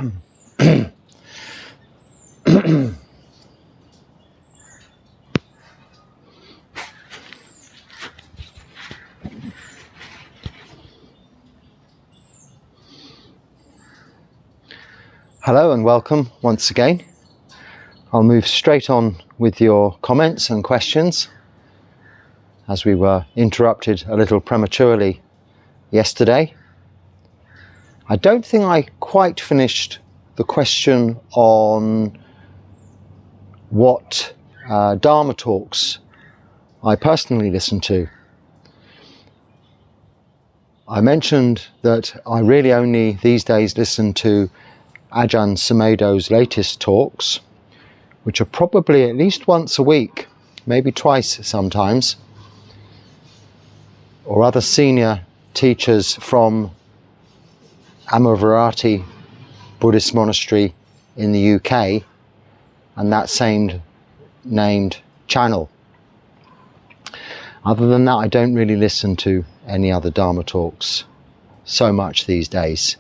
Hello and welcome once again. I'll move straight on with your comments and questions, as we were interrupted a little prematurely yesterday. I don't think I quite finished the question on what Dharma talks I personally listen to. I mentioned that I really only these days listen to Ajahn Sumedho's latest talks, which are probably at least once a week, maybe twice sometimes, or other senior teachers from Amaravati Buddhist Monastery in the UK and that same named channel. Other than that, I don't really listen to any other Dharma talks so much these days.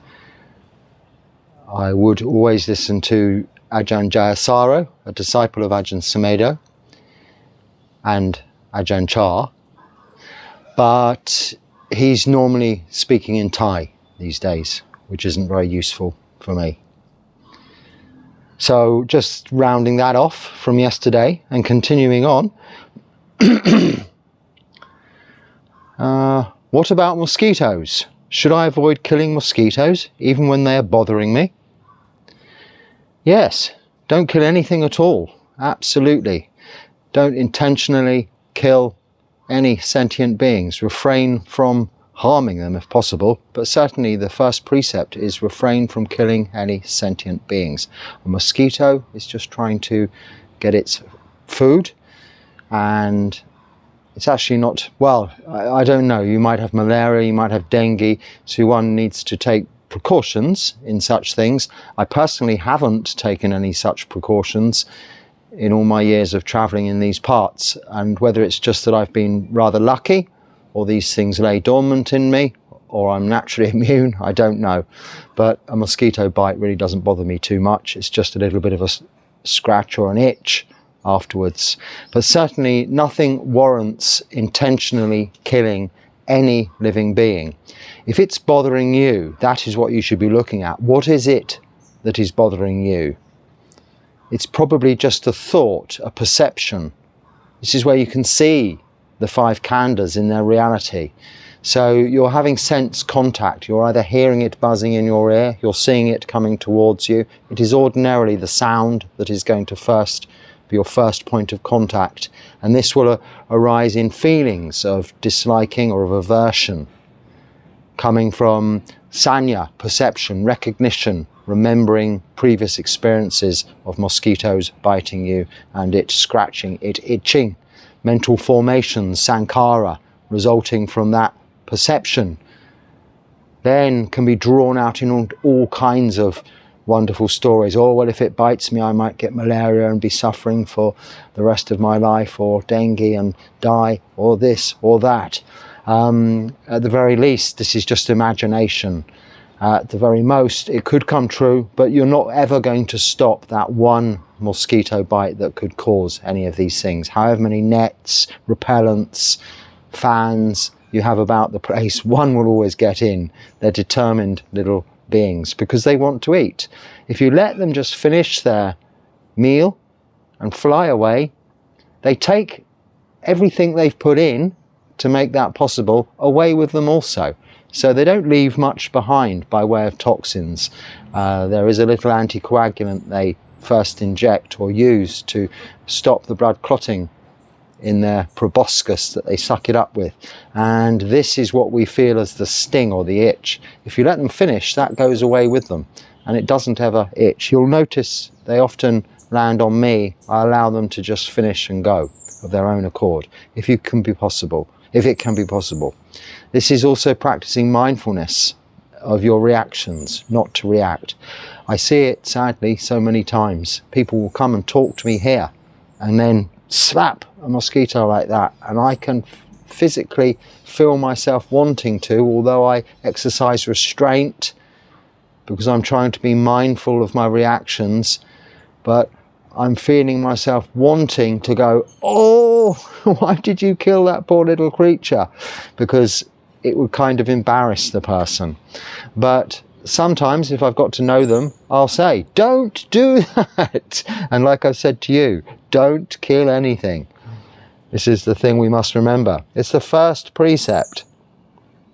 I would always listen to Ajahn Jayasaro, a disciple of Ajahn Sumedho, and Ajahn Chah, but he's normally speaking in Thai these days, which isn't very useful for me. So just rounding that off from yesterday and continuing on, what about mosquitoes? Should I avoid killing mosquitoes even when they are bothering me? Yes, don't kill anything at all, absolutely. Don't intentionally kill any sentient beings. Refrain from harming them if possible, but certainly the first precept is refrain from killing any sentient beings. A mosquito is just trying to get its food, and it's actually not, well, I don't know, you might have malaria, you might have dengue, so one needs to take precautions in such things. I personally haven't taken any such precautions in all my years of travelling in these parts, and whether it's just that I've been rather lucky, or these things lay dormant in me, or I'm naturally immune, I don't know. But a mosquito bite really doesn't bother me too much. It's just a little bit of a scratch or an itch afterwards. But certainly nothing warrants intentionally killing any living being. If it's bothering you, that is what you should be looking at. What is it that is bothering you? It's probably just a thought, a perception. This is where you can see the five khandhas in their reality. So you're having sense contact. You're either hearing it buzzing in your ear, you're seeing it coming towards you. It is ordinarily the sound that is going to be your first point of contact. And this will arise in feelings of disliking or of aversion, coming from sanya, perception, recognition, remembering previous experiences of mosquitoes biting you and it scratching, it itching, mental formations, sankhara, resulting from that perception, then can be drawn out in all kinds of wonderful stories. Oh, well, if it bites me, I might get malaria and be suffering for the rest of my life, or dengue and die, or this or that. At the very least, this is just imagination. At the very most, it could come true, but you're not ever going to stop that one mosquito bite that could cause any of these things. However many nets, repellents, fans you have about the place, one will always get in. They're determined little beings because they want to eat. If you let them just finish their meal and fly away, they take everything they've put in to make that possible away with them also. So they don't leave much behind by way of toxins. There is a little anticoagulant they first inject or use to stop the blood clotting in their proboscis that they suck it up with. And this is what we feel as the sting or the itch. If you let them finish, that goes away with them and it doesn't ever itch. You'll notice they often land on me. I allow them to just finish and go of their own accord, if it can be possible. This is also practicing mindfulness of your reactions, not to react. I see it sadly so many times. People will come and talk to me here and then slap a mosquito like that, and I can physically feel myself wanting to, although I exercise restraint, because I'm trying to be mindful of my reactions, but I'm feeling myself wanting to go, oh, why did you kill that poor little creature? Because it would kind of embarrass the person. But sometimes if I've got to know them, I'll say, don't do that. And like I said to you, don't kill anything. This is the thing we must remember. It's the first precept.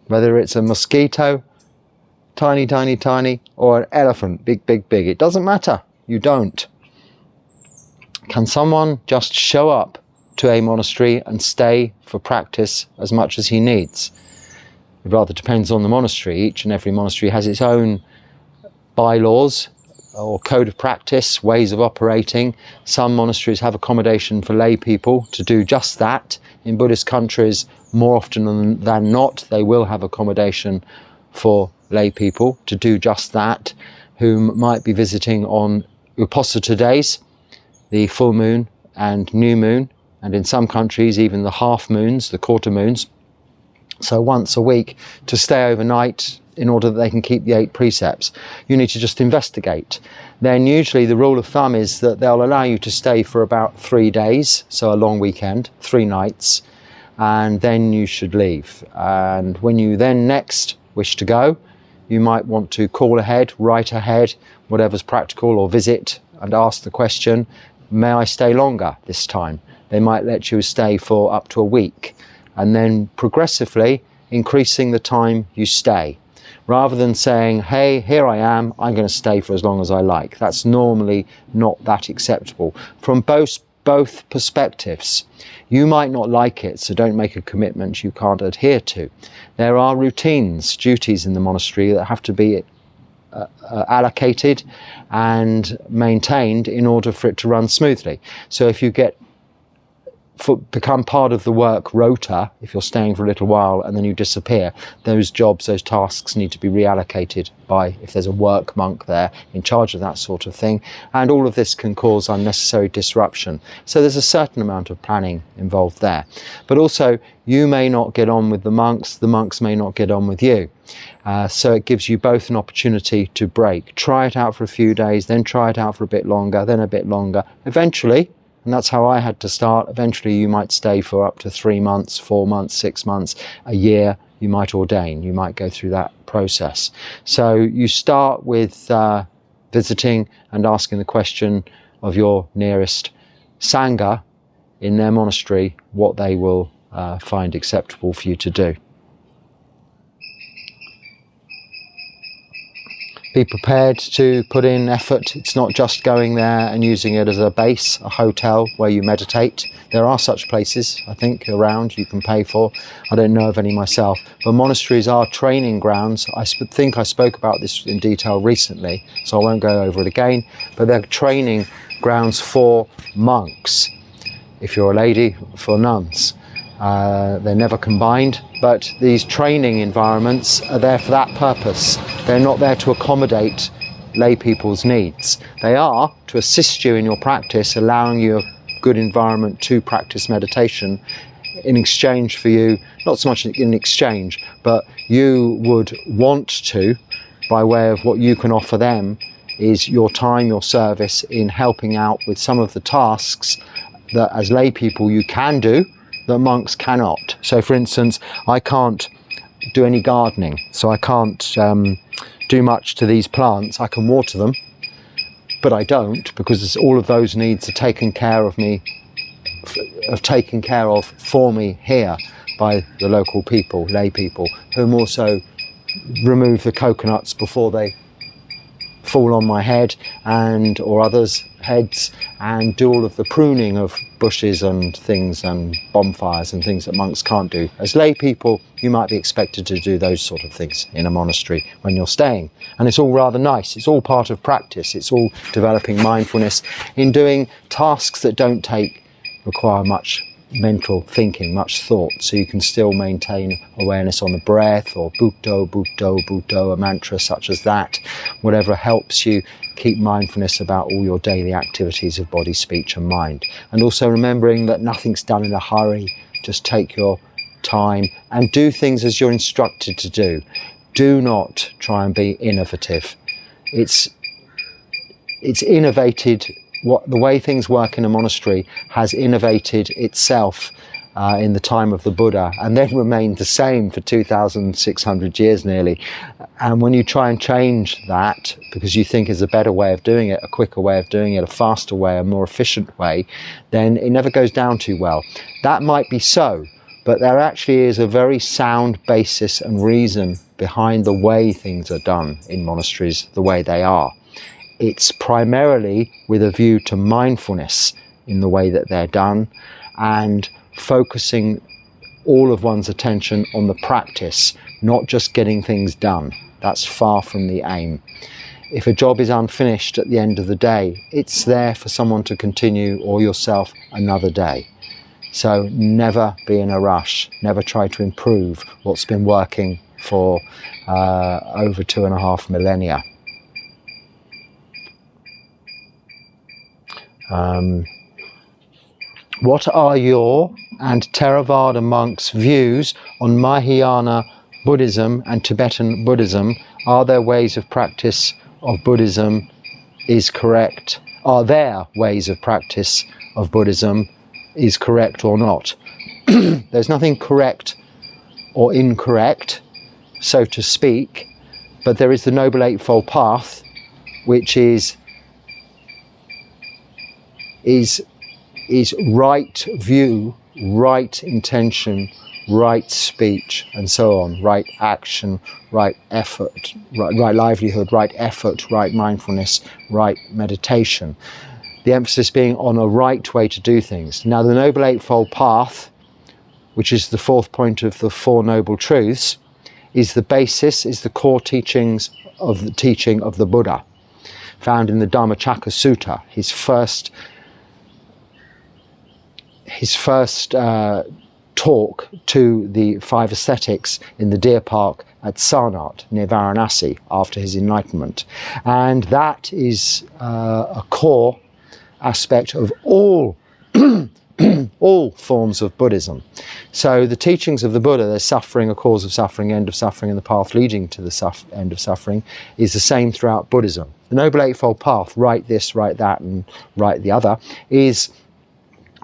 Whether it's a mosquito, tiny, tiny, tiny, or an elephant, big, big, big. It doesn't matter. You don't. Can someone just show up to a monastery and stay for practice as much as he needs? It rather depends on the monastery. Each and every monastery has its own bylaws or code of practice, ways of operating. Some monasteries have accommodation for lay people to do just that. In Buddhist countries, more often than not, they will have accommodation for lay people to do just that, whom might be visiting on Uposatha days, the full moon and new moon, and in some countries even the half moons, the quarter moons. So once a week to stay overnight in order that they can keep the 8 precepts. You need to just investigate. Then usually the rule of thumb is that they'll allow you to stay for about 3 days, so a long weekend, 3 nights, and then you should leave. And when you then next wish to go, you might want to call ahead, write ahead, whatever's practical, or visit and ask the question, may I stay longer this time? They might let you stay for up to a week, and then progressively increasing the time you stay. Rather than saying, hey, here I am, I'm going to stay for as long as I like. That's normally not that acceptable from both perspectives. You might not like it, so don't make a commitment you can't adhere to. There are routines, duties in the monastery that have to be allocated and maintained in order for it to run smoothly. So if you become part of the work rota, if you're staying for a little while and then you disappear, those jobs, those tasks need to be reallocated by, if there's a work monk there in charge of that sort of thing, and all of this can cause unnecessary disruption. So there's a certain amount of planning involved there. But also, you may not get on with the monks may not get on with you. So it gives you both an opportunity to break. Try it out for a few days, then try it out for a bit longer, then a bit longer. Eventually, and that's how I had to start, eventually you might stay for up to 3 months, 4 months, 6 months, a year. You might ordain, you might go through that process. So you start with visiting and asking the question of your nearest Sangha in their monastery what they will find acceptable for you to do. Be prepared to put in effort. It's not just going there and using it as a base, a hotel where you meditate. There are such places, I think, around you can pay for. I don't know of any myself. But monasteries are training grounds. I think I spoke about this in detail recently, so I won't go over it again. But they're training grounds for monks. If you're a lady, for nuns. They're never combined, but these training environments are there for that purpose. They're not there to accommodate lay people's needs. They are to assist you in your practice, allowing you a good environment to practice meditation in exchange for you, not so much in exchange, but you would want to, by way of what you can offer them, is your time, your service in helping out with some of the tasks that as lay people you can do, that monks cannot. So for instance, I can't do any gardening, so I can't do much to these plants. I can water them, but I don't, because all of those needs are taken care of for me here by the local people, lay people, whom also remove the coconuts before they fall on my head and or others' heads, and do all of the pruning of bushes and things and bonfires and things that monks can't do. As lay people, you might be expected to do those sort of things in a monastery when you're staying, and it's all rather nice. It's all part of practice. It's all developing mindfulness in doing tasks that don't require much mental thinking, much thought, so you can still maintain awareness on the breath, or Bhutto, Bhutto, Bhutto, a mantra such as that, whatever helps you keep mindfulness about all your daily activities of body, speech and mind. And also remembering that nothing's done in a hurry. Just take your time and do things as you're instructed to do. Do not try and be innovative. it's innovated. The way things work in a monastery has innovated itself in the time of the Buddha, and then remained the same for 2,600 years nearly. And when you try and change that because you think is a better way of doing it, a quicker way of doing it, a faster way, a more efficient way, then it never goes down too well. That might be so, but there actually is a very sound basis and reason behind the way things are done in monasteries the way they are. It's primarily with a view to mindfulness in the way that they're done, and focusing all of one's attention on the practice, not just getting things done. That's far from the aim. If a job is unfinished at the end of the day, it's there for someone to continue, or yourself, another day. So never be in a rush, never try to improve what's been working for over 2.5 millennia. What are your and Theravada monks' views on Mahayana Buddhism and Tibetan Buddhism? Are their ways of practice of Buddhism is correct? Are their ways of practice of Buddhism is correct or not? There's nothing correct or incorrect, so to speak, but there is the Noble Eightfold Path, which is right view, right intention, right speech, and so on, right action, right effort, right livelihood, right effort, right mindfulness, right meditation. The emphasis being on a right way to do things. Now, the Noble Eightfold Path, which is the fourth point of the Four Noble Truths, is the basis, is the core teachings of the teaching of the Buddha, found in the Dhammacakka Sutta, his first talk to the 5 ascetics in the deer park at Sarnath near Varanasi after his enlightenment. And that is a core aspect of all all forms of Buddhism. So the teachings of the Buddha, there's suffering, a cause of suffering, end of suffering, and the path leading to the end of suffering, is the same throughout Buddhism. The Noble Eightfold Path, right this, right that, and right the other, is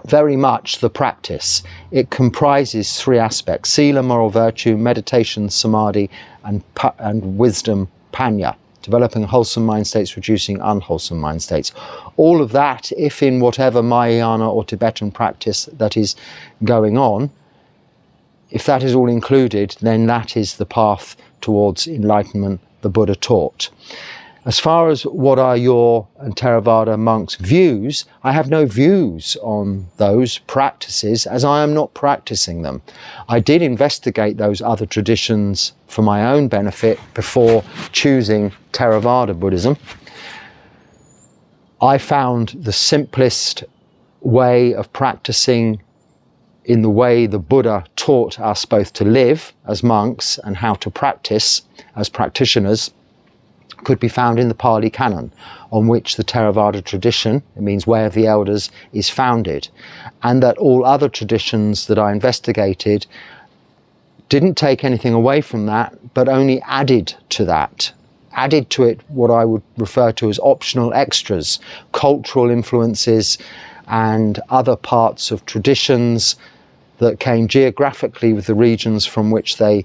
very much the practice. It comprises 3 aspects: sila, moral virtue; meditation, samadhi; and wisdom, panya, developing wholesome mind states, reducing unwholesome mind states. All of that, if in whatever Mahayana or Tibetan practice that is going on, if that is all included, then that is the path towards enlightenment the Buddha taught. As far as what are your and Theravada monks' views, I have no views on those practices, as I am not practicing them. I did investigate those other traditions for my own benefit before choosing Theravada Buddhism. I found the simplest way of practicing in the way the Buddha taught us both to live as monks and how to practice as practitioners could be found in the Pali Canon, on which the Theravada tradition, it means way of the elders, is founded, and that all other traditions that I investigated didn't take anything away from that, but only added to that. Added to it what I would refer to as optional extras, cultural influences and other parts of traditions that came geographically with the regions from which they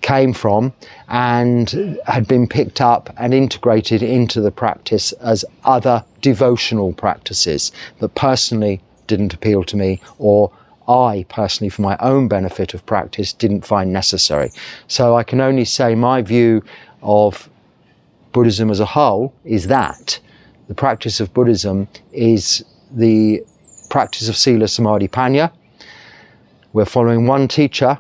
came from, and had been picked up and integrated into the practice as other devotional practices that personally didn't appeal to me, or I personally, for my own benefit of practice, didn't find necessary. So I can only say my view of Buddhism as a whole is that the practice of Buddhism is the practice of sila, samadhi, panya. We're following one teacher,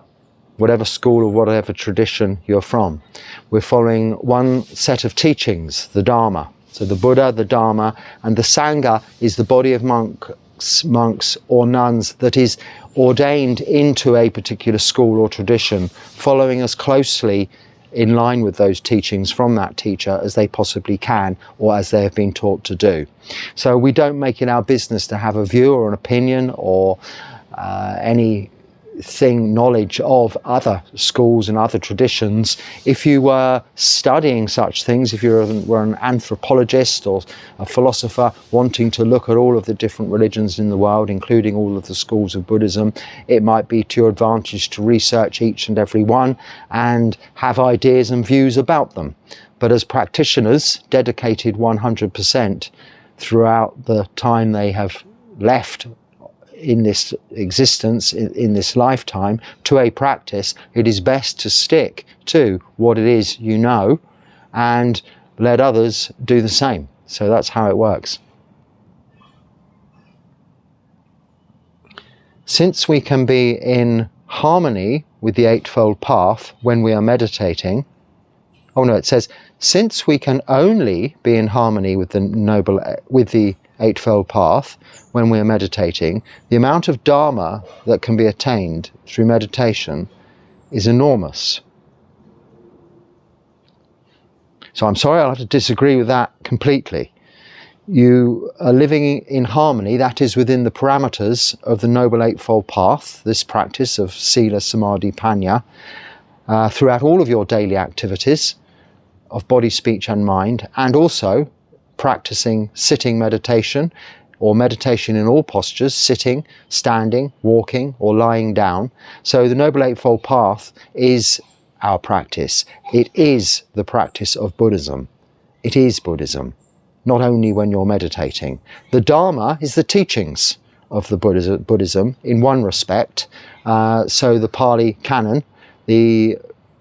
whatever school or whatever tradition you're from. We're following one set of teachings, the Dharma. So the Buddha, the Dharma, and the Sangha is the body of monks or nuns that is ordained into a particular school or tradition, following as closely in line with those teachings from that teacher as they possibly can, or as they have been taught to do. So we don't make it our business to have a view or an opinion or any knowledge of other schools and other traditions. If you were studying such things, if you were an anthropologist or a philosopher wanting to look at all of the different religions in the world, including all of the schools of Buddhism, it might be to your advantage to research each and every one and have ideas and views about them. But as practitioners, dedicated 100% throughout the time they have left in this existence, in this lifetime, to a practice, it is best to stick to what it is you know and let others do the same. So that's how it works. Since we can be in harmony with the Eightfold Path when we are meditating, it says, since we can only be in harmony with the Eightfold Path when we are meditating, the amount of Dharma that can be attained through meditation is enormous. So I'm sorry, I'll have to disagree with that completely. You are living in harmony, that is within the parameters of the Noble Eightfold Path, this practice of Sila, Samadhi, Panya, throughout all of your daily activities of body, speech and mind, and also practicing sitting meditation or meditation in all postures, sitting, standing, walking or lying down. So the Noble Eightfold Path is our practice. It is the practice of Buddhism. It is Buddhism, not only when you're meditating. The Dharma is the teachings of the Buddhism in one respect. So the Pali Canon,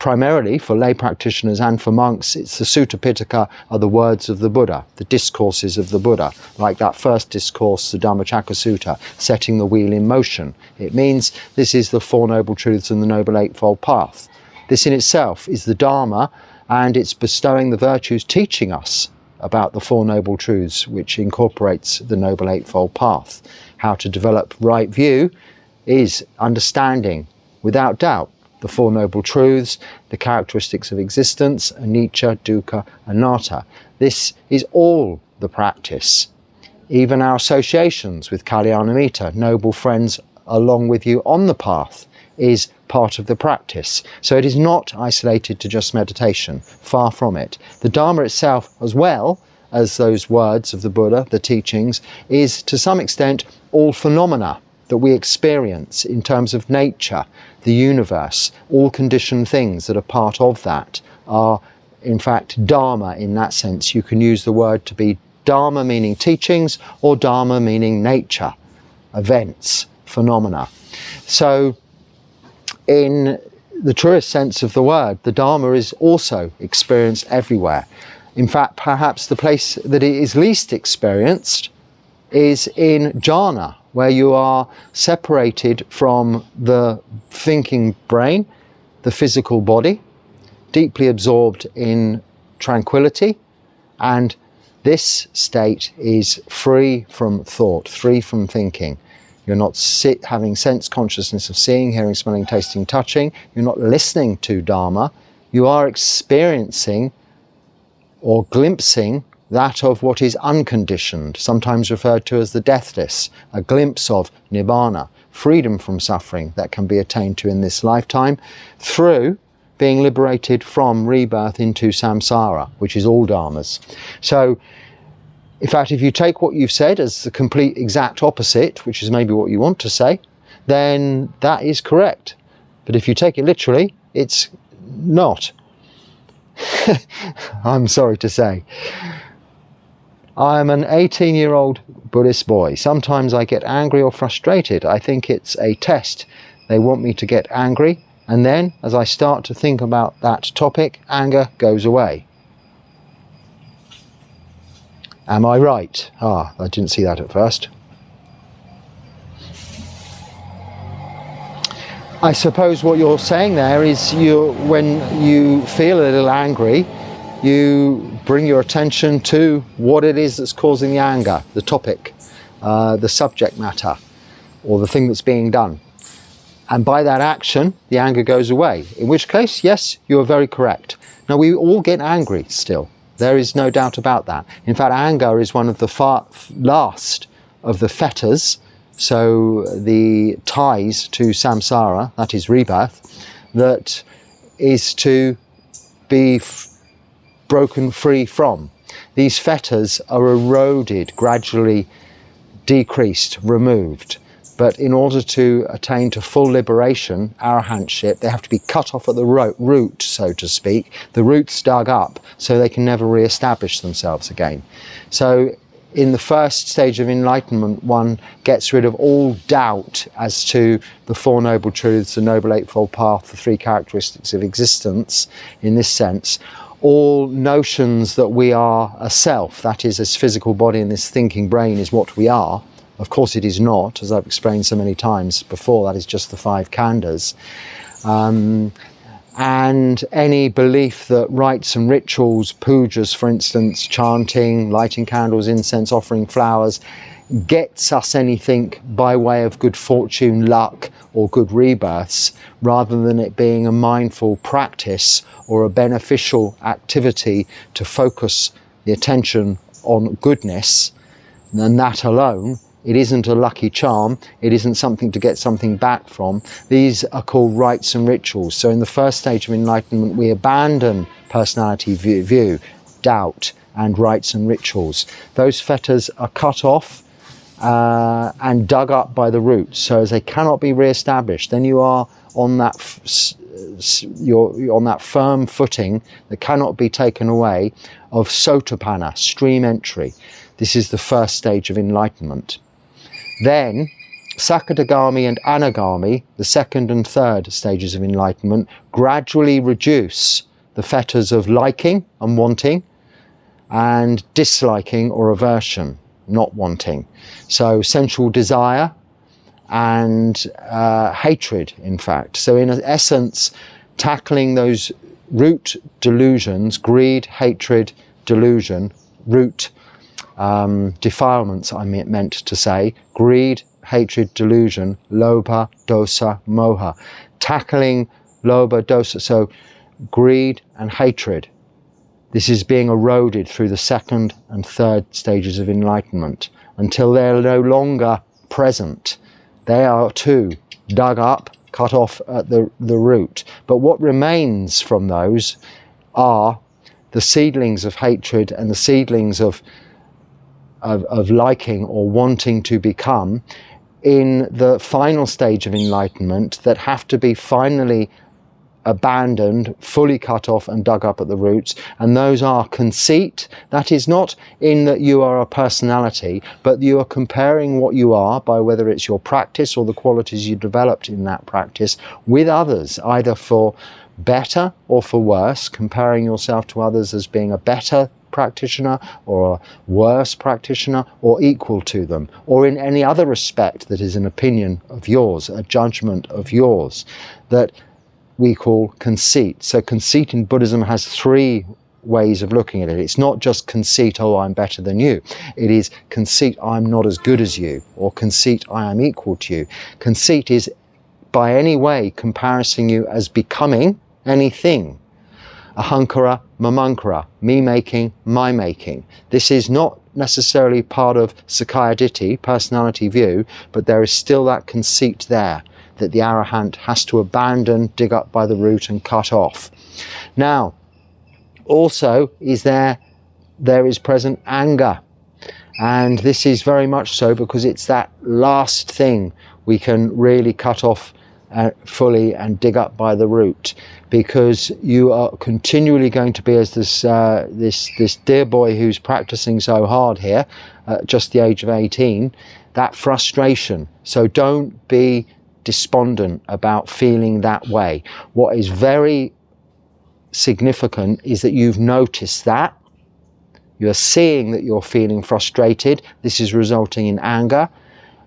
primarily for lay practitioners and for monks, it's the Sutta Pitaka, are the words of the Buddha, the discourses of the Buddha, like that first discourse, the Dhammacakka Sutta, setting the wheel in motion. It means this is the Four Noble Truths and the Noble Eightfold Path. This in itself is the Dharma, and it's bestowing the virtues, teaching us about the Four Noble Truths, which incorporates the Noble Eightfold Path. How to develop right view is understanding, without doubt, the Four Noble Truths, the characteristics of existence, anicca, dukkha, anatta. This is all the practice. Even our associations with Kalyanamitta, noble friends along with you on the path, is part of the practice. So it is not isolated to just meditation, far from it. The Dharma itself, as well as those words of the Buddha, the teachings, is to some extent all phenomena that we experience in terms of nature, the universe. All conditioned things that are part of that are in fact Dharma in that sense. You can use the word to be Dharma meaning teachings or Dharma meaning nature, events, phenomena. So in the truest sense of the word, the Dharma is also experienced everywhere. In fact, perhaps the place that it is least experienced is in jhana, where you are separated from the thinking brain, the physical body, deeply absorbed in tranquility, and this state is free from thought, free from thinking. You're not having sense consciousness of seeing, hearing, smelling, tasting, touching. You're not listening to Dharma. You are experiencing or glimpsing that of what is unconditioned, sometimes referred to as the deathless, a glimpse of nibbana, freedom from suffering that can be attained to in this lifetime through being liberated from rebirth into samsara, which is all dharmas. So, in fact, if you take what you've said as the complete exact opposite, which is maybe what you want to say, then that is correct. But if you take it literally, it's not. I'm sorry to say. I'm an 18-year-old Buddhist boy. Sometimes I get angry or frustrated. I think it's a test. They want me to get angry, and then as I start to think about that topic, anger goes away. Am I right? I didn't see that at first. I suppose what you're saying there is when you feel a little angry, you bring your attention to what it is that's causing the anger, the topic, the subject matter, or the thing that's being done. And by that action, the anger goes away. In which case, yes, you are very correct. Now, we all get angry still. There is no doubt about that. In fact, anger is one of the last of the fetters so the ties to samsara, that is rebirth, that is to be broken free from. These fetters are eroded, gradually decreased, removed. But in order to attain to full liberation, arahantship, they have to be cut off at the root, so to speak. The roots dug up so they can never re-establish themselves again. So in the first stage of enlightenment, one gets rid of all doubt as to the Four Noble Truths, the Noble Eightfold Path, the three characteristics of existence in this sense. All notions that we are a self, that is, this physical body and this thinking brain is what we are. Of course it is not, as I've explained so many times before, that is just the five khandhas. And any belief that rites and rituals, pujas for instance, chanting, lighting candles, incense, offering flowers, gets us anything by way of good fortune, luck or good rebirths, rather than it being a mindful practice or a beneficial activity to focus the attention on goodness, and that alone. It isn't a lucky charm, it isn't something to get something back from. These are called rites and rituals. So in the first stage of enlightenment, we abandon personality view, doubt, and rites and rituals. Those fetters are cut off and dug up by the roots, so as they cannot be re-established. Then you are on that you're on that firm footing that cannot be taken away of sotapanna, stream entry. This is the first stage of enlightenment. Then Sakadagami and Anagami, the second and third stages of enlightenment, gradually reduce the fetters of liking and wanting, and disliking or aversion, not wanting. So sensual desire and hatred, in fact. So in essence, tackling those root delusions, greed, hatred, delusion, root defilements, I meant to say, greed, hatred, delusion, lobha, dosa, moha. Tackling lobha, dosa, so greed and hatred. This is being eroded through the second and third stages of enlightenment until they're no longer present. They are too dug up, cut off at the root. But what remains from those are the seedlings of hatred and the seedlings of liking or wanting to become in the final stage of enlightenment that have to be finally abandoned, fully cut off and dug up at the roots. And those are conceit. That is not in that you are a personality, but you are comparing what you are by whether it's your practice or the qualities you developed in that practice with others, either for better or for worse, comparing yourself to others as being a better practitioner or a worse practitioner or equal to them, or in any other respect that is an opinion of yours, a judgment of yours, that we call conceit. So conceit in Buddhism has three ways of looking at it. It's not just conceit, oh, I'm better than you. It is conceit, I'm not as good as you, or conceit, I am equal to you. Conceit is by any way comparing you as becoming anything. Ahankara, mamankara, me making, my making. This is not necessarily part of Sakkaya Ditthi, personality view, but there is still that conceit there that the arahant has to abandon, dig up by the root and cut off. Now, also there is present anger. And this is very much so because it's that last thing we can really cut off fully and dig up by the root, because you are continually going to be as this dear boy who's practicing so hard here at just the age of 18, that frustration. So don't be despondent about feeling that way. What is very significant is that you've noticed that. You're seeing that you're feeling frustrated. This is resulting in anger.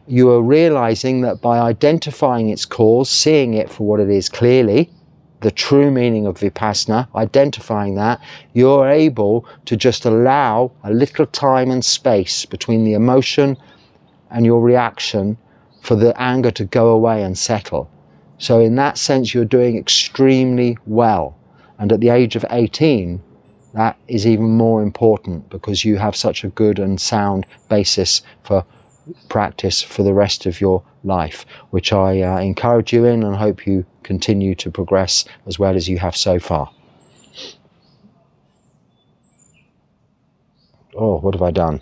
You are realizing that by identifying its cause, seeing it for what it is clearly, the true meaning of vipassana, identifying that, you're able to just allow a little time and space between the emotion and your reaction for the anger to go away and settle. So in that sense, you're doing extremely well. And at the age of 18, that is even more important because you have such a good and sound basis for practice for the rest of your life, which I encourage you in, and hope you continue to progress as well as you have so far. Oh, what have I done?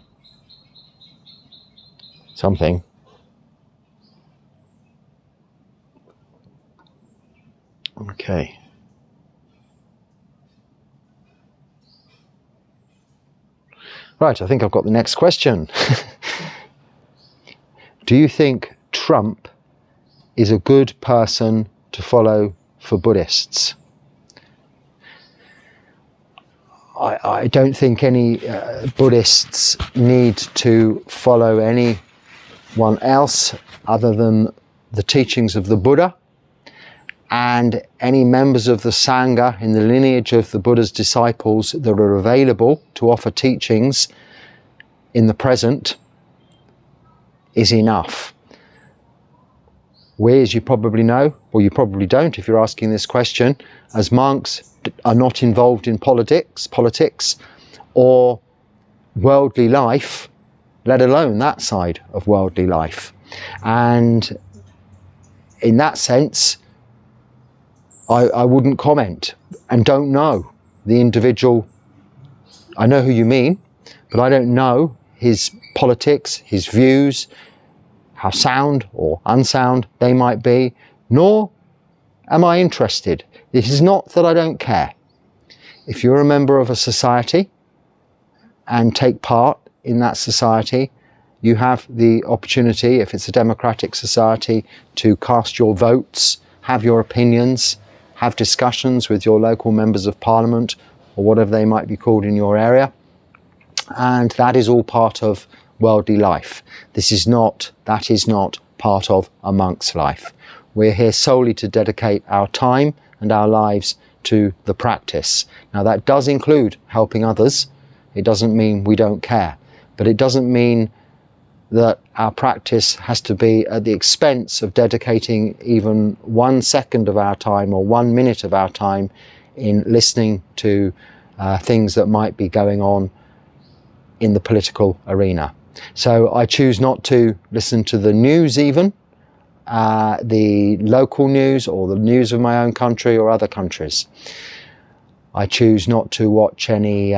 Something. Okay. Right, I think I've got the next question. Do you think Trump is a good person to follow for Buddhists? I don't think any Buddhists need to follow anyone else other than the teachings of the Buddha, and any members of the Sangha in the lineage of the Buddha's disciples that are available to offer teachings in the present is enough. We, as you probably know, or you probably don't if you're asking this question, as monks are not involved in politics or worldly life, let alone that side of worldly life. And in that sense, I wouldn't comment, and don't know the individual. I know who you mean, but I don't know his politics, his views, how sound or unsound they might be, nor am I interested. It is not that I don't care. If you're a member of a society and take part in that society, you have the opportunity, if it's a democratic society, to cast your votes, have your opinions, have discussions with your local members of parliament or whatever they might be called in your area. And that is all part of worldly life. That is not part of a monk's life. We're here solely to dedicate our time and our lives to the practice. Now that does include helping others. It doesn't mean we don't care, but it doesn't mean that our practice has to be at the expense of dedicating even 1 second of our time or 1 minute of our time in listening to things that might be going on in the political arena. So I choose not to listen to the news, even the local news or the news of my own country or other countries. I choose not to watch any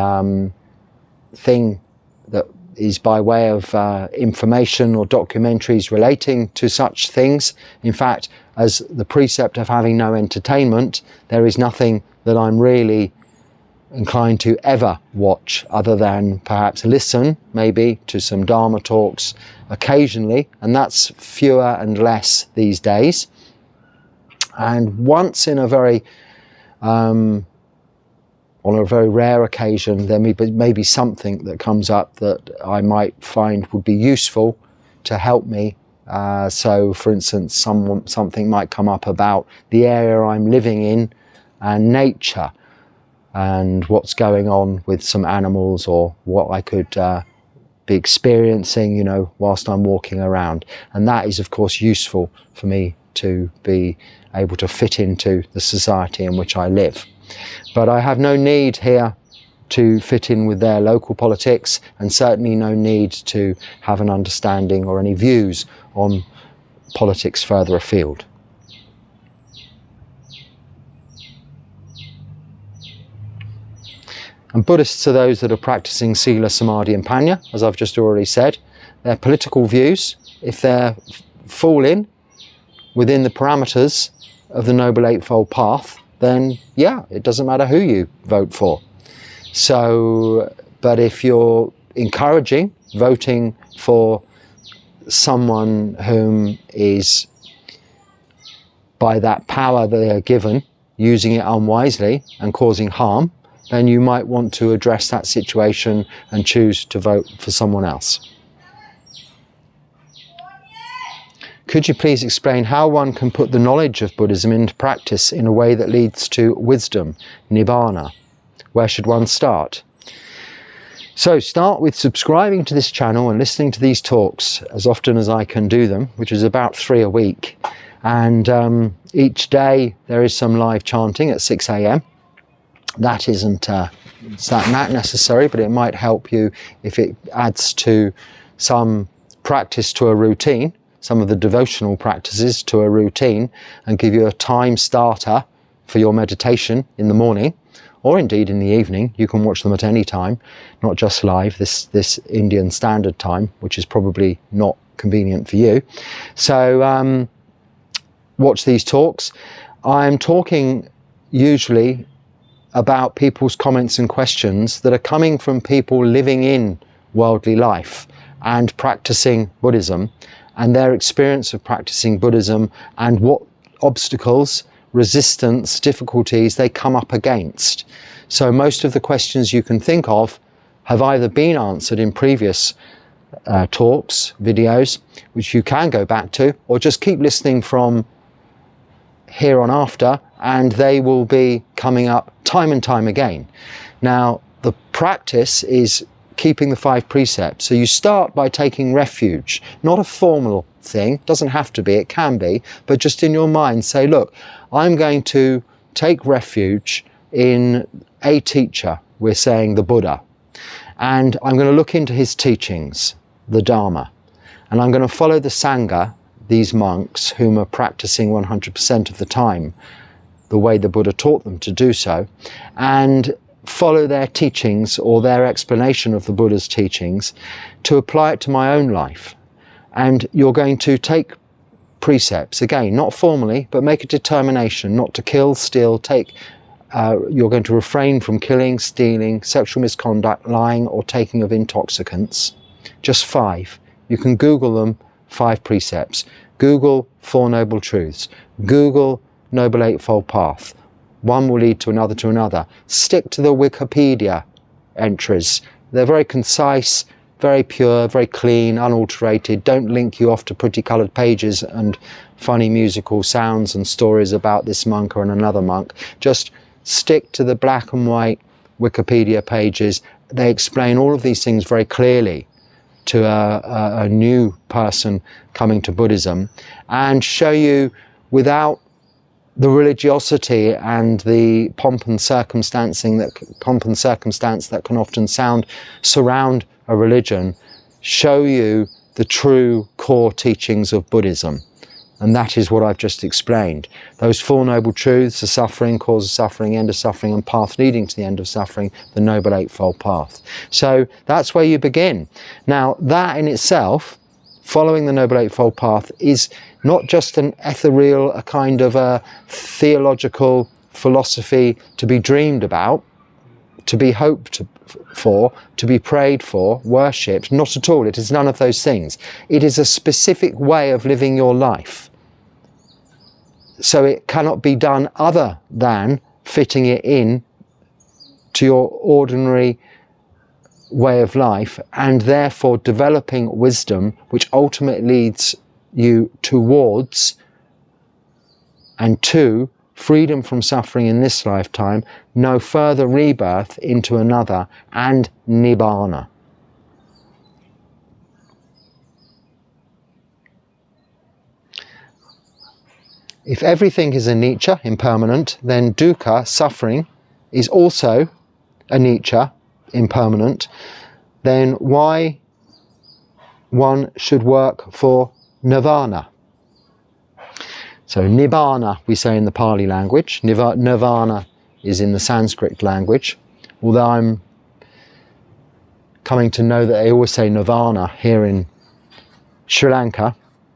thing that is by way of information or documentaries relating to such things. In fact, as the precept of having no entertainment, there is nothing that I'm really inclined to ever watch other than perhaps listen maybe to some Dharma talks occasionally, and that's fewer and less these days. And once in a very on a very rare occasion, there may be something that comes up that I might find would be useful to help me. So, for instance, something might come up about the area I'm living in and nature, and what's going on with some animals, or what I could be experiencing, whilst I'm walking around. And that is, of course, useful for me to be able to fit into the society in which I live. But I have no need here to fit in with their local politics, and certainly no need to have an understanding or any views on politics further afield. And Buddhists are those that are practicing Sila, Samadhi and Panya, as I've just already said. Their political views, if they fall in within the parameters of the Noble Eightfold Path, then yeah, it doesn't matter who you vote for. So, but if you're encouraging voting for someone whom is, by that power they are given, using it unwisely and causing harm, then you might want to address that situation and choose to vote for someone else. Could you please explain how one can put the knowledge of Buddhism into practice in a way that leads to wisdom, nibbana? Where should one start? So start with subscribing to this channel and listening to these talks as often as I can do them, which is about 3 a week. And each day there is some live chanting at 6 a.m. That isn't that necessary, but it might help you if it adds to some practice to a routine, some of the devotional practices to a routine, and give you a time starter for your meditation in the morning, or indeed in the evening. You can watch them at any time, not just live, this Indian Standard Time, which is probably not convenient for you. So watch these talks. I'm talking usually about people's comments and questions that are coming from people living in worldly life and practicing Buddhism, and their experience of practicing Buddhism and what obstacles, resistance, difficulties they come up against. So most of the questions you can think of have either been answered in previous talks, videos, which you can go back to, or just keep listening from here on after, and they will be coming up time and time again. Now, the practice is keeping the 5 precepts. So you start by taking refuge, not a formal thing, doesn't have to be, it can be, but just in your mind say, look, I'm going to take refuge in a teacher, we're saying the Buddha, and I'm going to look into his teachings, the Dharma, and I'm going to follow the Sangha, these monks whom are practicing 100% of the time the way the Buddha taught them to do so, and follow their teachings or their explanation of the Buddha's teachings to apply it to my own life. And you're going to take precepts, again, not formally, but make a determination not to kill, steal, you're going to refrain from killing, stealing, sexual misconduct, lying, or taking of intoxicants. Just 5. You can Google them, 5 precepts. Google 4 Noble Truths. Google Noble Eightfold Path. One will lead to another to another. Stick to the Wikipedia entries. They're very concise, very pure, very clean, unalterated. Don't link you off to pretty coloured pages and funny musical sounds and stories about this monk or another monk. Just stick to the black and white Wikipedia pages. They explain all of these things very clearly to a new person coming to Buddhism, and show you without the religiosity and the pomp and circumstance that can often surround a religion, show you the true core teachings of Buddhism. And that is what I've just explained. Those 4 Noble Truths, the suffering, cause of suffering, end of suffering, and path leading to the end of suffering, the Noble Eightfold Path. So that's where you begin. Now, that in itself, following the Noble Eightfold Path, is not just an ethereal, a kind of a theological philosophy to be dreamed about, to be hoped for, to be prayed for, worshipped. Not at all. It is none of those things. It is a specific way of living your life. So it cannot be done other than fitting it in to your ordinary way of life, and therefore developing wisdom, which ultimately leads you towards and to freedom from suffering in this lifetime, no further rebirth into another, and nibbana. If everything is anicca, impermanent, then dukkha, suffering, is also anicca, impermanent. Then why one should work for nirvana? So nibbana, we say in the Pali language. Nirvana is in the Sanskrit language. Although I'm coming to know that they always say nirvana here in Sri Lanka,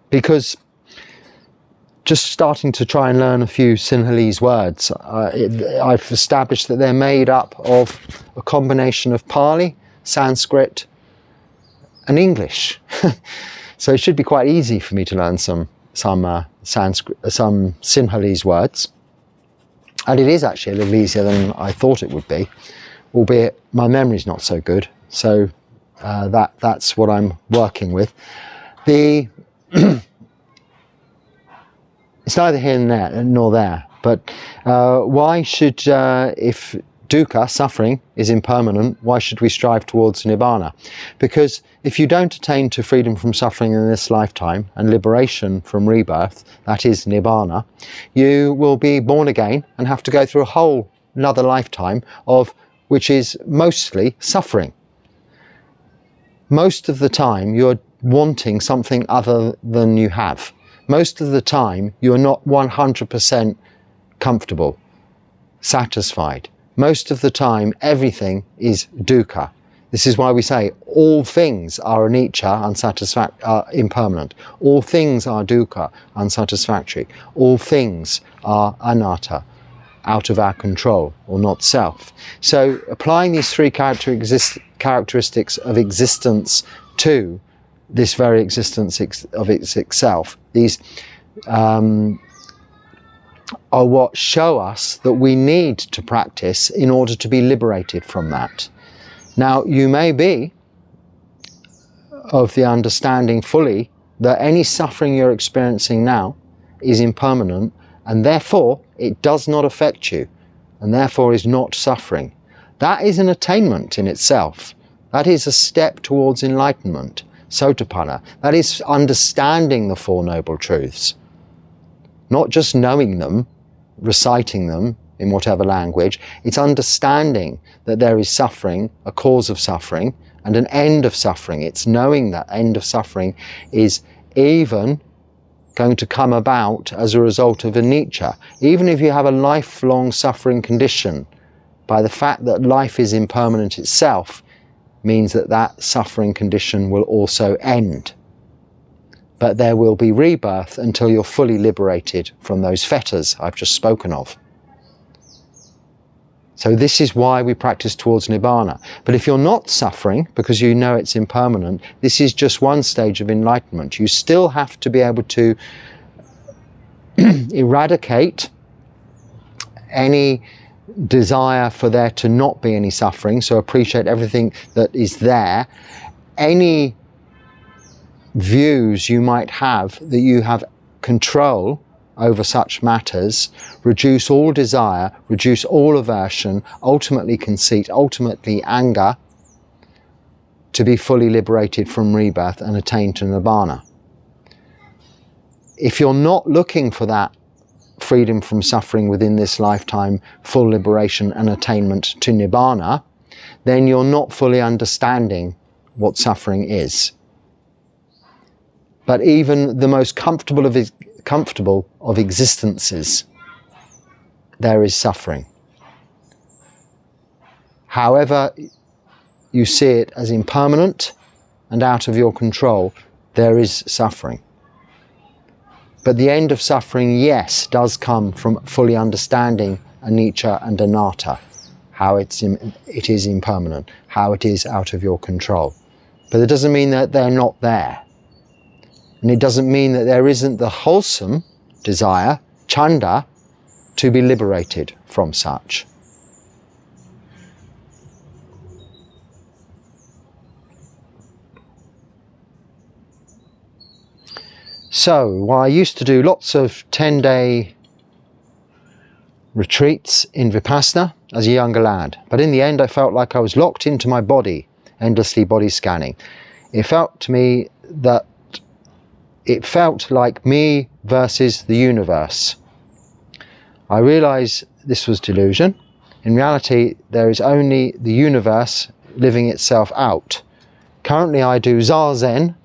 because just starting to try and learn a few Sinhalese words, I've established that they're made up of a combination of Pali, Sanskrit, and English. So it should be quite easy for me to learn some Sinhalese words, and it is actually a little easier than I thought it would be, albeit my memory's not so good. So that's what I'm working with. It's neither here nor there, but why should, if dukkha, suffering, is impermanent, why should we strive towards nibbana? Because if you don't attain to freedom from suffering in this lifetime and liberation from rebirth, that is nibbana, you will be born again and have to go through a whole another lifetime which is mostly suffering. Most of the time you're wanting something other than you have. Most of the time, you're not 100% comfortable, satisfied. Most of the time, everything is dukkha. This is why we say all things are anicca, impermanent. All things are dukkha, unsatisfactory. All things are anatta, out of our control or not self. So applying these three characteristics of existence to this very existence of itself, these are what show us that we need to practice in order to be liberated from that. Now, you may be of the understanding fully that any suffering you're experiencing now is impermanent, and therefore it does not affect you, and therefore is not suffering. That is an attainment in itself. That is a step towards enlightenment, sotapanna. That is understanding the Four Noble Truths. Not just knowing them, reciting them in whatever language. It's understanding that there is suffering, a cause of suffering, and an end of suffering. It's knowing that end of suffering is even going to come about as a result of anicca. Even if you have a lifelong suffering condition, by the fact that life is impermanent itself, means that that suffering condition will also end. But there will be rebirth until you're fully liberated from those fetters I've just spoken of. So this is why we practice towards nibbana. But if you're not suffering, because you know it's impermanent, this is just one stage of enlightenment. You still have to be able to eradicate any desire for there to not be any suffering, so appreciate everything that is there. Any views you might have that you have control over such matters, reduce all desire, reduce all aversion, ultimately conceit, ultimately anger, to be fully liberated from rebirth and attain to nibbana. If you're not looking for that freedom from suffering within this lifetime, full liberation and attainment to nibbana, then you're not fully understanding what suffering is. But even the most comfortable of existences, there is suffering. However you see it as impermanent and out of your control, there is suffering. But the end of suffering, yes, does come from fully understanding anicca and anatta, how it is impermanent, how it is out of your control. But it doesn't mean that they're not there. And it doesn't mean that there isn't the wholesome desire, chanda, to be liberated from such. So, I used to do lots of 10-day retreats in Vipassana as a younger lad. But in the end, I felt like I was locked into my body, endlessly body scanning. It felt like me versus the universe. I realized this was delusion. In reality, there is only the universe living itself out. Currently, I do zazen,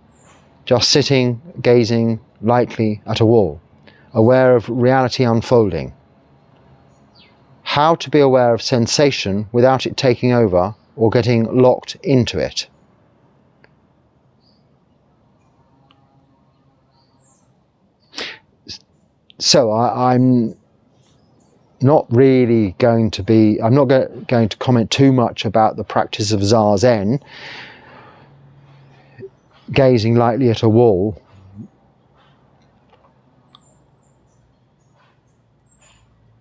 just sitting, gazing lightly at a wall, aware of reality unfolding. How to be aware of sensation without it taking over or getting locked into it. So I'm not really going to I'm not going to comment too much about the practice of zazen, gazing lightly at a wall.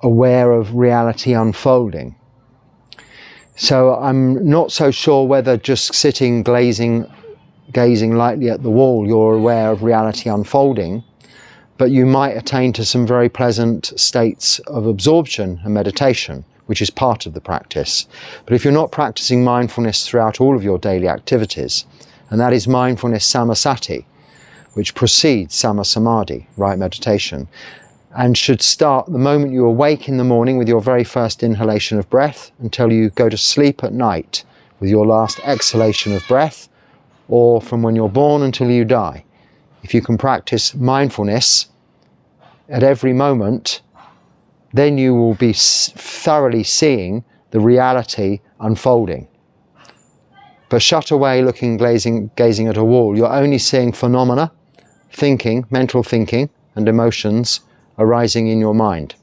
Aware of reality unfolding. So I'm not so sure whether just sitting, gazing lightly at the wall, you're aware of reality unfolding, but you might attain to some very pleasant states of absorption and meditation, which is part of the practice. But if you're not practicing mindfulness throughout all of your daily activities, and that is mindfulness samasati, which precedes samasamadhi, right meditation, and should start the moment you awake in the morning with your very first inhalation of breath until you go to sleep at night with your last exhalation of breath, or from when you're born until you die. If you can practice mindfulness at every moment, then you will be thoroughly seeing the reality unfolding. But shut away looking, gazing at a wall, you're only seeing phenomena, thinking, mental thinking and emotions arising in your mind,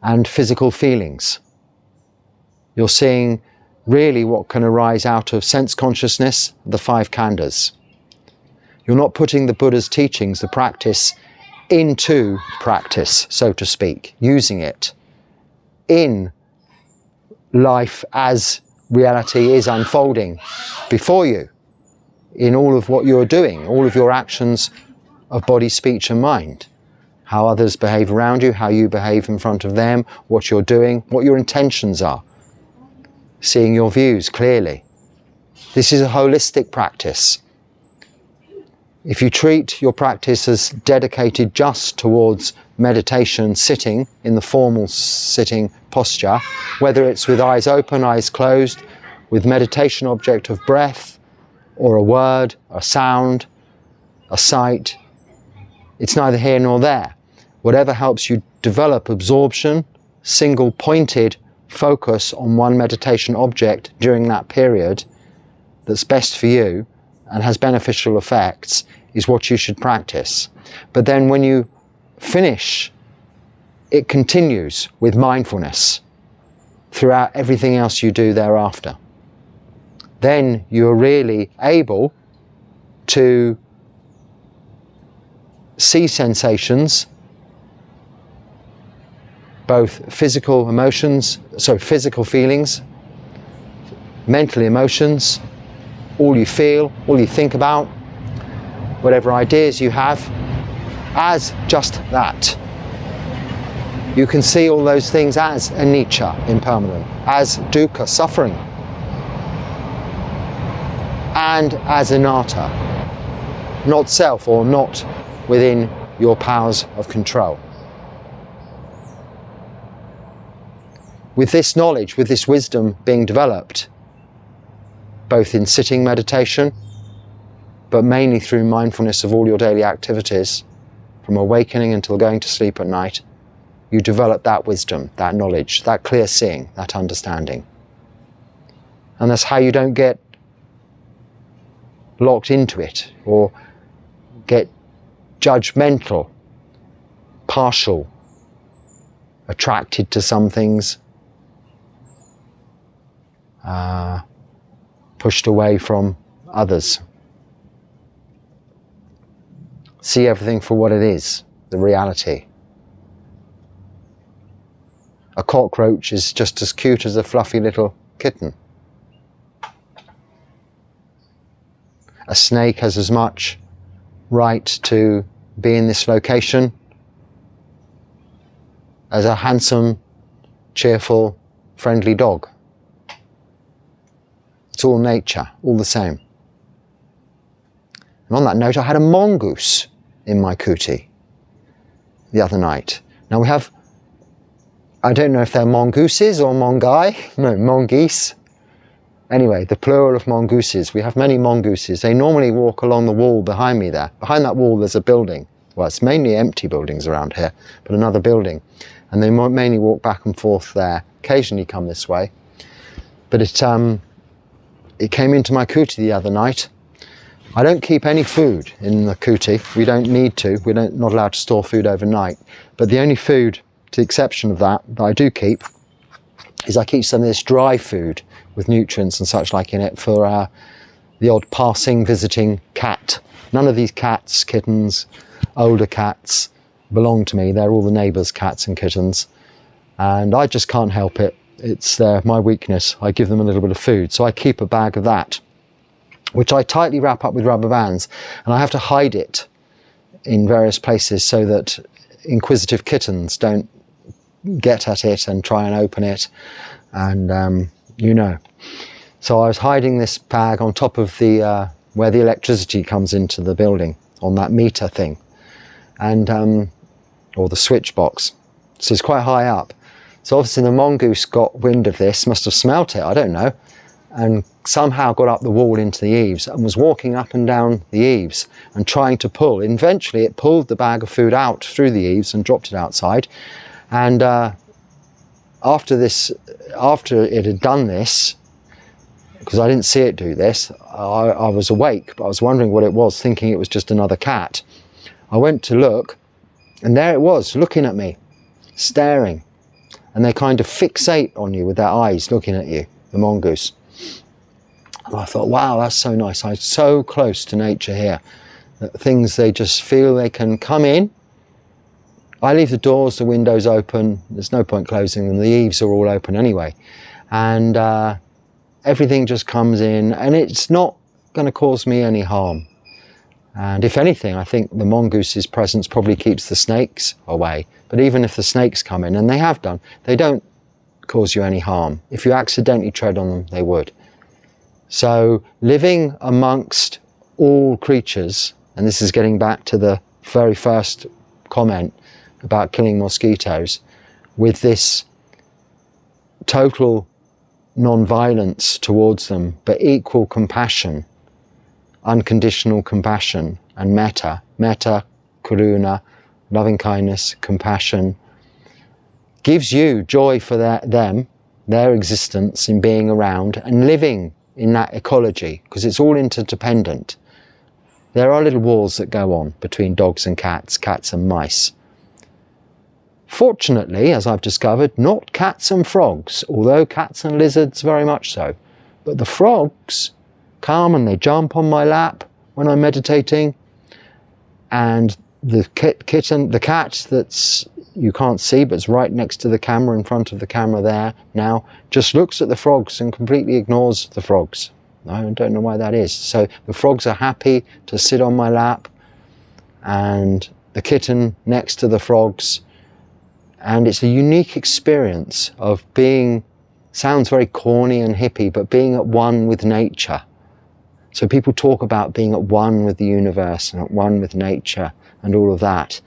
and physical feelings. You're seeing really what can arise out of sense consciousness, the five khandhas. You're not putting the Buddha's teachings, the practice, into practice, so to speak, using it in life as reality is unfolding before you, in all of what you're doing, all of your actions of body, speech and mind. How others behave around you, how you behave in front of them, what you're doing, what your intentions are. Seeing your views clearly. This is a holistic practice. If you treat your practice as dedicated just towards meditation, sitting in the formal sitting posture, whether it's with eyes open, eyes closed, with meditation object of breath, or a word, a sound, a sight, it's neither here nor there. Whatever helps you develop absorption, single-pointed focus on one meditation object during that period that's best for you and has beneficial effects is what you should practice. But then when you finish, it continues with mindfulness throughout everything else you do thereafter. Then you're really able to see sensations, both physical feelings, mental emotions, all you feel, all you think about, whatever ideas you have, as just that. You can see all those things as anicca, impermanent, as dukkha, suffering, and as anatta, not self or not within your powers of control. With this knowledge, with this wisdom being developed, both in sitting meditation, but mainly through mindfulness of all your daily activities, from awakening until going to sleep at night, you develop that wisdom, that knowledge, that clear seeing, that understanding. And that's how you don't get locked into it or get judgmental, partial, attracted to some things, pushed away from others. See everything for what it is, the reality. A cockroach is just as cute as a fluffy little kitten. A snake has as much right to be in this location as a handsome, cheerful, friendly dog. It's all nature, all the same. And on that note, I had a mongoose in my kuti the other night. Now we have, I don't know if they're mongooses or mongai, no, mongoose. Anyway, the plural of mongooses. We have many mongooses. They normally walk along the wall behind me there. Behind that wall there's a building. Well, it's mainly empty buildings around here, but another building. And they mainly walk back and forth there, occasionally come this way. But it came into my kuti the other night. I don't keep any food in the kuti. We don't need to. We're not allowed to store food overnight. But the only food, to the exception of that I do keep, is I keep some of this dry food with nutrients and such like in it for the odd passing, visiting cat. None of these cats, kittens, older cats belong to me. They're all the neighbours' cats and kittens. And I just can't help it. It's my weakness. I give them a little bit of food. So I keep a bag of that, which I tightly wrap up with rubber bands. And I have to hide it in various places so that inquisitive kittens don't get at it and try and open it. And you know. So I was hiding this bag on top of the where the electricity comes into the building, on that meter thing, and or the switch box. So it's quite high up. So obviously the mongoose got wind of this, must have smelt it, I don't know, and somehow got up the wall into the eaves and was walking up and down the eaves and trying to pull. Eventually it pulled the bag of food out through the eaves and dropped it outside. And after it had done this, because I didn't see it do this, I was awake, but I was wondering what it was, thinking it was just another cat. I went to look, and there it was, looking at me, staring. And they kind of fixate on you with their eyes, looking at you, the mongoose. And I thought, wow, that's so nice. I'm so close to nature here. That things, they just feel they can come in. I leave the doors, the windows open. There's no point closing them. The eaves are all open anyway. And everything just comes in, and it's not going to cause me any harm. And if anything, I think the mongoose's presence probably keeps the snakes away. But even if the snakes come in, and they have done, they don't cause you any harm. If you accidentally tread on them, they would. So living amongst all creatures, and this is getting back to the very first comment about killing mosquitoes, with this total non-violence towards them, but equal compassion, unconditional compassion, and metta, karuna, loving kindness, compassion, gives you joy for their existence in being around and living in that ecology, because it's all interdependent. There are little wars that go on between dogs and cats and mice. Fortunately, as I've discovered, not cats and frogs, although cats and lizards very much so. But the frogs come and they jump on my lap when I'm meditating, and the cat that's, you can't see, but it's right next to the camera, in front of the camera there now, just looks at the frogs and completely ignores the frogs. I don't know why that is. So the frogs are happy to sit on my lap, and the kitten next to the frogs. And it's a unique experience of being, sounds very corny and hippie, but being at one with nature. So people talk about being at one with the universe and at one with nature and all of that.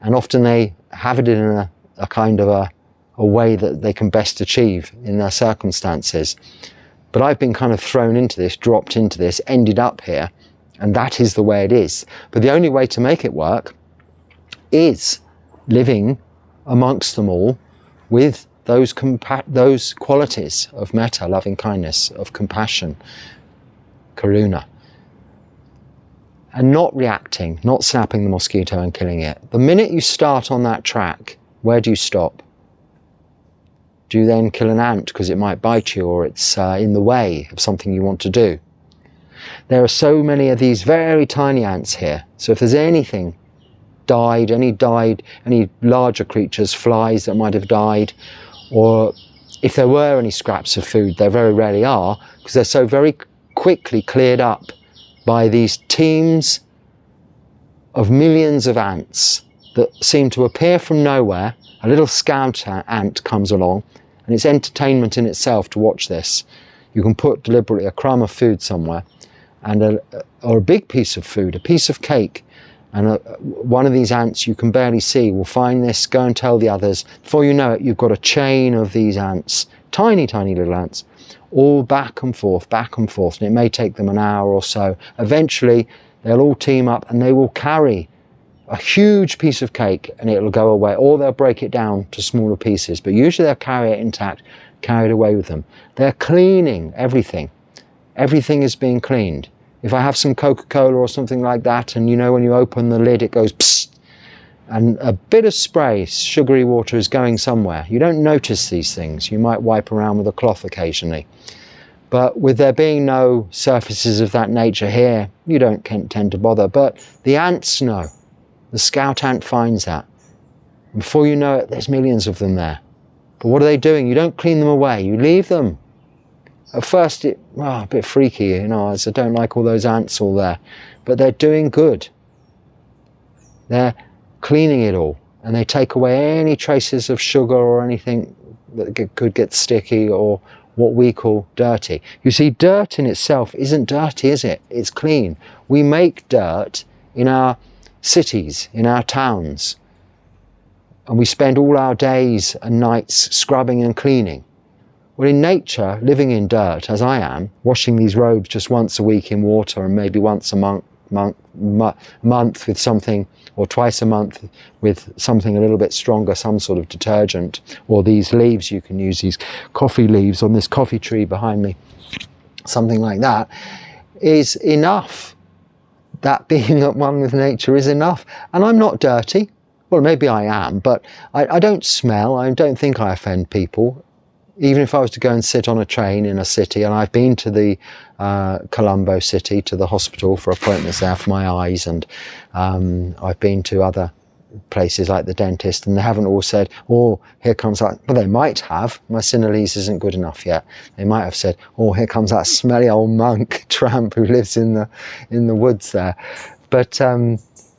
And often they have it in a kind of a way that they can best achieve in their circumstances. But I've been kind of thrown into this, dropped into this, ended up here, and that is the way it is. But the only way to make it work is living amongst them all with those qualities of metta, loving kindness, of compassion, karuna, and not reacting, not snapping the mosquito and killing it. The minute you start on that track, where do you stop? Do you then kill an ant because it might bite you, or it's in the way of something you want to do? There are so many of these very tiny ants here, so if there's anything died, any larger creatures, flies that might have died, or if there were any scraps of food, there very rarely are, because they're so very quickly cleared up by these teams of millions of ants that seem to appear from nowhere. A little scout ant comes along, and it's entertainment in itself to watch this. You can put deliberately a crumb of food somewhere, and or a big piece of food, a piece of cake, and one of these ants you can barely see will find this, go and tell the others. Before you know it, you've got a chain of these ants, tiny, tiny little ants, all back and forth, and it may take them an hour or so. Eventually, they'll all team up and they will carry a huge piece of cake, and it'll go away, or they'll break it down to smaller pieces, but usually they'll carry it intact, carried away with them. They're cleaning everything. Everything is being cleaned. If I have some Coca-Cola or something like that, and you know when you open the lid it goes psst, and a bit of spray, sugary water, is going somewhere. You don't notice these things. You might wipe around with a cloth occasionally. But with there being no surfaces of that nature here, you don't tend to bother. But the ants know. The scout ant finds that. And before you know it, there's millions of them there. But what are they doing? You don't clean them away. You leave them. At first, a bit freaky, you know, as I don't like all those ants all there. But they're doing good. They're cleaning it all. And they take away any traces of sugar or anything that could get sticky, or what we call dirty. You see, dirt in itself isn't dirty, is it? It's clean. We make dirt in our cities, in our towns. And we spend all our days and nights scrubbing and cleaning. Well, in nature, living in dirt, as I am, washing these robes just once a week in water and maybe once a month with something, or twice a month with something a little bit stronger, some sort of detergent, or these leaves, you can use these coffee leaves on this coffee tree behind me, something like that, is enough. That being at one with nature is enough. And I'm not dirty. Well, maybe I am, but I don't smell. I don't think I offend people. Even if I was to go and sit on a train in a city, and I've been to the Colombo city, to the hospital for appointments there for my eyes, and I've been to other places like the dentist, and they haven't all said, oh, here comes that. Well, they might have. My Sinhalese isn't good enough yet. They might have said, oh, here comes that smelly old monk tramp who lives in the woods there. But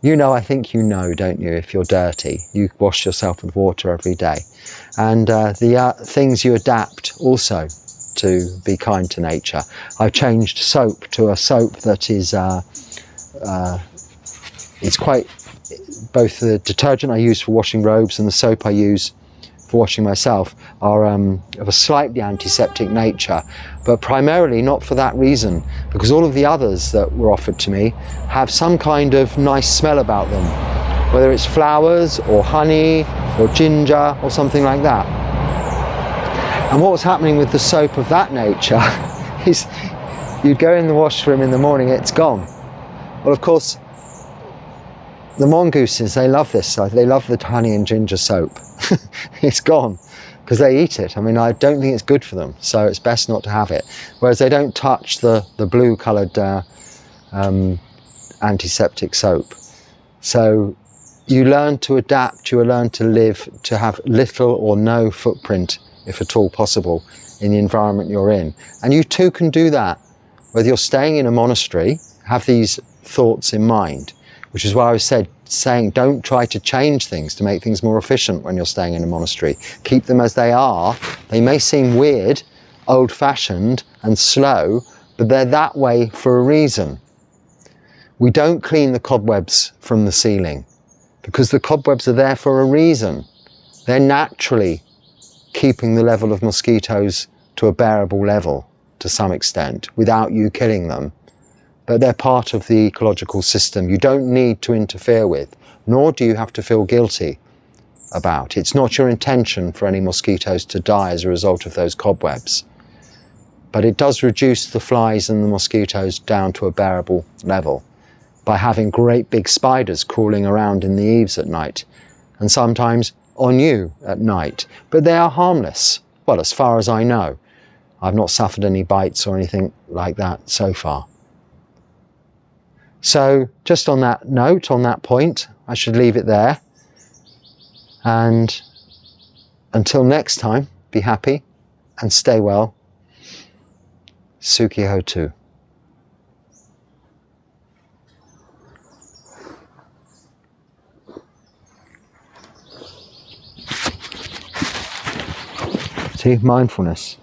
you know, I think you know, don't you, if you're dirty. You wash yourself with water every day. And the things you adapt also to be kind to nature. I've changed soap to a soap that is it's quite, both the detergent I use for washing robes and the soap I use for washing myself are of a slightly antiseptic nature, but primarily not for that reason, because all of the others that were offered to me have some kind of nice smell about them, whether it's flowers or honey or ginger or something like that. And what was happening with the soap of that nature is you'd go in the washroom in the morning, it's gone. Well, of course, the mongooses, they love this. They love the honey and ginger soap. It's gone because they eat it. I mean, I don't think it's good for them, so it's best not to have it. Whereas they don't touch the blue coloured antiseptic soap. So you learn to adapt, you learn to live, to have little or no footprint, if at all possible, in the environment you're in. And you too can do that. Whether you're staying in a monastery, have these thoughts in mind, which is why I was saying don't try to change things to make things more efficient when you're staying in a monastery. Keep them as they are. They may seem weird, old-fashioned and slow, but they're that way for a reason. We don't clean the cobwebs from the ceiling because the cobwebs are there for a reason. They're naturally keeping the level of mosquitoes to a bearable level to some extent without you killing them. But they're part of the ecological system you don't need to interfere with, nor do you have to feel guilty about. It's not your intention for any mosquitoes to die as a result of those cobwebs. But it does reduce the flies and the mosquitoes down to a bearable level by having great big spiders crawling around in the eaves at night, and sometimes on you at night. But they are harmless, well, as far as I know. I've not suffered any bites or anything like that so far. So just on that note, on that point, I should leave it there. And until next time, be happy and stay well. Sukhi Hotu. See, mindfulness.